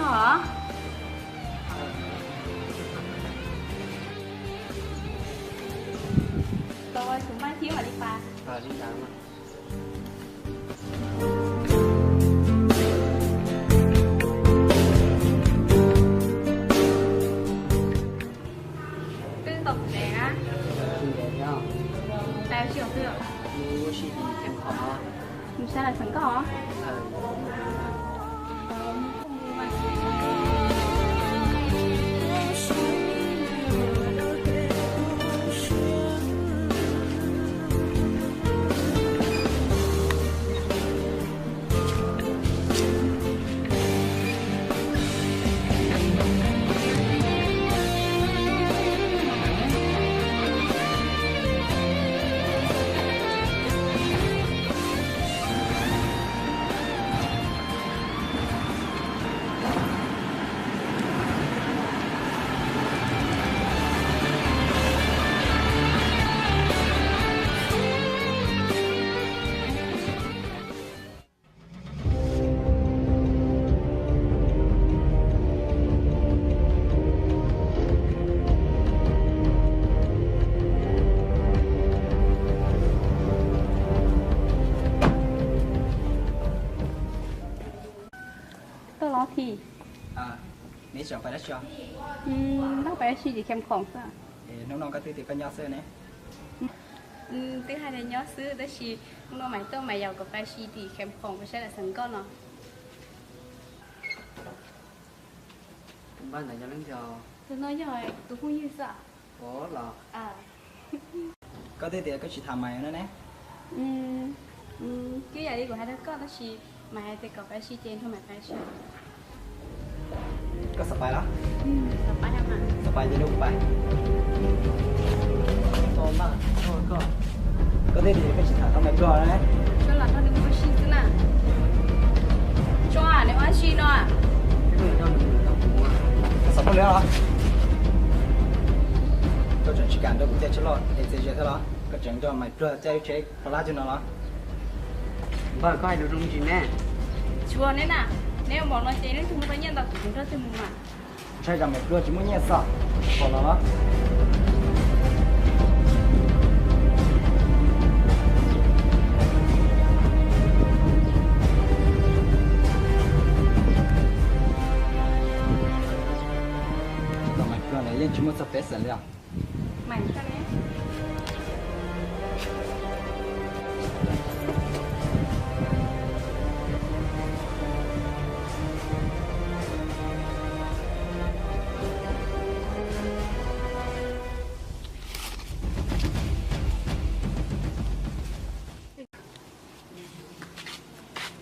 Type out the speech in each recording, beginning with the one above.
hả? Rồi, chúng mai thiếu mà đi bà. Đi sáng mà. Tư tập để á. Chị đẹp nhau. Tao chiều chưa? Chú chị đi kèm khó. Làm sao là sẵn có hả? Tôi lo thì Mấy chồng phải đất cho. nó phải suy gì kèm khổng sao? Nông có tư có nhau sơ này. Thứ hai là nhớ xứ đó là nó mày tôi mày giàu có phải suy thì kèm khổng phải sẽ là sẵn có nó. Ban này cho nó cho. Tôi nói rồi, tôi không như sao? Có là. Có tư có chỉ thầm mày nữa nè. Cái gì đi của hai đứa con đó là mày thì có phải suy tiền thôi mày phải suy. Có sập bài đó. Sập bài em à? Sập bài thì đúng bài. Thôi mà, thôi con. Có thể thì cái chỉ thả không mày cho đấy. Cho là nó đừng có suy thế nào. Cho à, nếu ăn suy nó à? Cái người cho mình đâu cũng có sập không nữa đó. Tôi chuẩn chỉ cảm tôi cũng chơi chơi lo, để chơi chơi thôi đó. Có chuẩn cho mày chơi chơi, lá cho nó đó. Vâng, có ai được trong chuyện nè. Chua đấy nè. Nếu mà nó chế nên chúng ta nhận được chúng ta thì mà. Chơi rằng mày đưa chỉ muốn nhẹ sợ. Còn nó đó. Còn mày đưa này chỉ muốn sắp phép sẵn liệu. Mày sao đấy?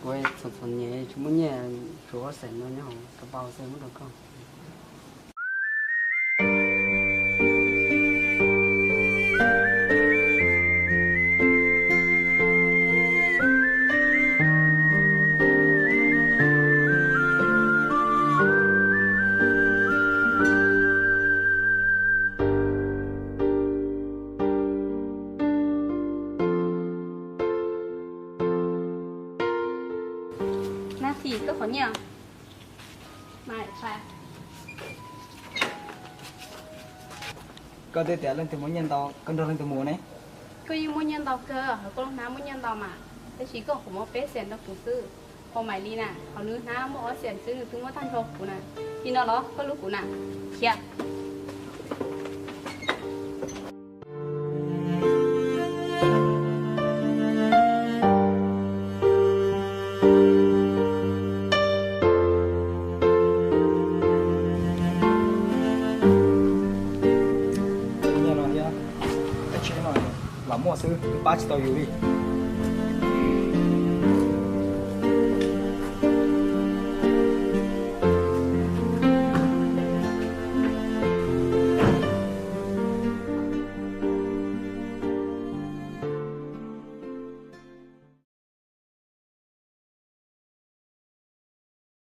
Quay thật nhẹ, chúng muốn nhẹ chúa sẽ nó nhau, cái bao xe mất được không? Thì có khó nhờ mày phải Có thể té lên từ muốn nhân tàu, con đồ lên từ mùa này. có như muốn nhân tàu cơ có lúc nào muốn nhân tàu mà thế chỉ có một bé xẻn nó phụ sư hôm mày đi nè họ nữ nào mỗi xẻn sư từ mỗi thanh thuộc của nè thì nó đó có lúc của nè kia Mua sư ba chỉ tàu yếu đi.